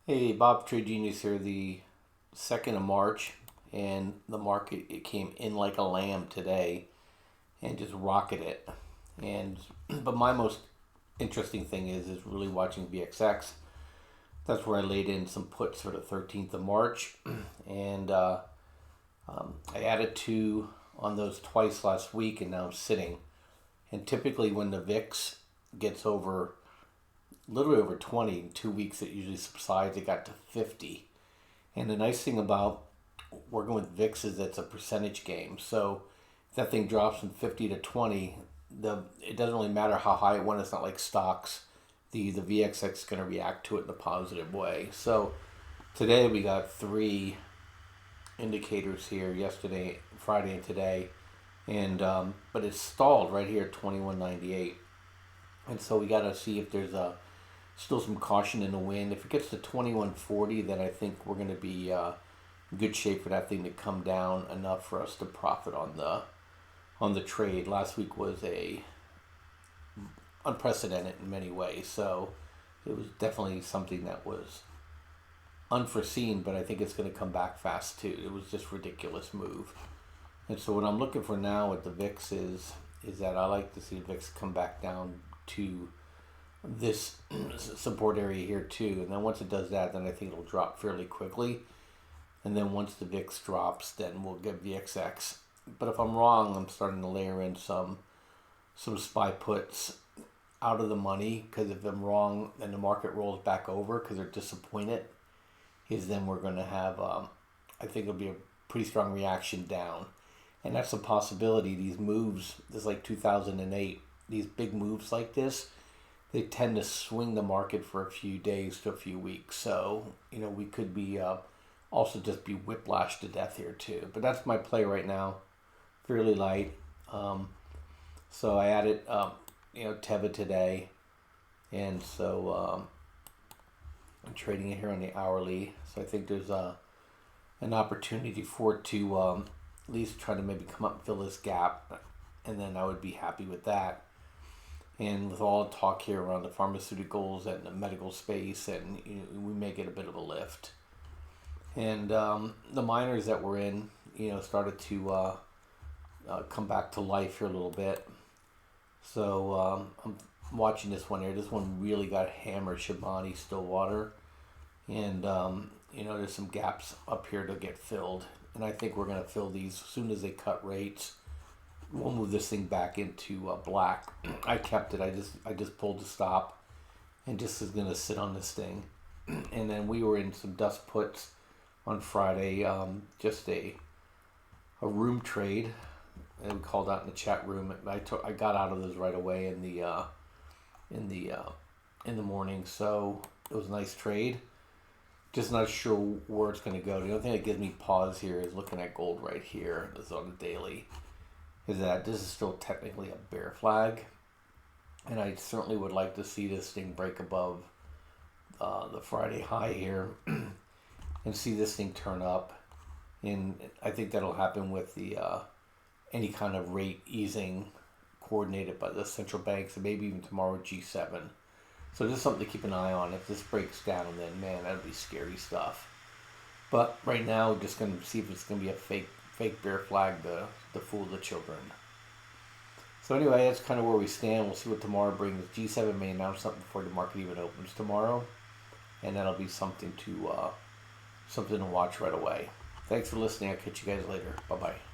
Hey, Bob Trade Genius here, the 2nd of March, and the market it came in like a lamb today and just rocketed it. And but my most interesting thing is really watching VXX. That's where I laid in some puts for the 13th of March, and I added two on those twice last week, and now I'm sitting. And typically, when the VIX gets over literally over 20 in 2 weeks, it usually subsides. It got to 50. And the nice thing about working with VIX is it's a percentage game. So if that thing drops from 50 to 20, it doesn't really matter how high it went. It's not like stocks. The VXX is going to react to it in a positive way. So today we got three indicators here, yesterday, Friday, and today. And but it's stalled right here at 21.98. And so we got to see if there's still some caution in the wind. If it gets to 21.40, then I think we're going to be in good shape for that thing to come down enough for us to profit on the trade. Last week was a unprecedented in many ways, so it was definitely something that was unforeseen, but I think it's going to come back fast too. It was just a ridiculous move. And so what I'm looking for now with the VIX is that I like to see the VIX come back down to this support area here too. And then once it does that, then I think it'll drop fairly quickly. And then once the VIX drops, then we'll get VXX. But if I'm wrong, I'm starting to layer in some SPY puts out of the money, because if I'm wrong and the market rolls back over because they're disappointed, is then we're going to have, I think it'll be a pretty strong reaction down. And that's a possibility. These moves, this like 2008, these big moves like this, they tend to swing the market for a few days to a few weeks. So, we could be also just be whiplashed to death here too. But that's my play right now, fairly light. So I added, Teva today. And so I'm trading it here on the hourly. So I think there's an opportunity for it to at least try to maybe come up and fill this gap. And then I would be happy with that. And with all the talk here around the pharmaceuticals and the medical space, and we may get a bit of a lift. And the miners that we're in, started to come back to life here a little bit. So I'm watching this one here. This one really got hammered, Shimani, Stillwater. And, there's some gaps up here to get filled. And I think we're going to fill these as soon as they cut rates. We'll move this thing back into black. I kept it. I just pulled the stop, and just is gonna sit on this thing. And then we were in some dust puts on Friday. Just a room trade, and we called out in the chat room. I got out of those right away in the morning. So it was a nice trade. Just not sure where it's gonna go. The only thing that gives me pause here is looking at gold right here. This is on the daily. Is that this is still technically a bear flag, and I certainly would like to see this thing break above the Friday high here and see this thing turn up. And I think that'll happen with the any kind of rate easing coordinated by the central banks, and maybe even tomorrow G7. So just something to keep an eye on. If this breaks down, then man, that'd be scary stuff. But right now, we're just gonna see if it's gonna be a fake bear flag to fool the children. So anyway, that's kind of where we stand. We'll see what tomorrow brings. G7 may announce something before the market even opens tomorrow, and that'll be something to watch right away. Thanks for listening. I'll catch you guys later. Bye bye.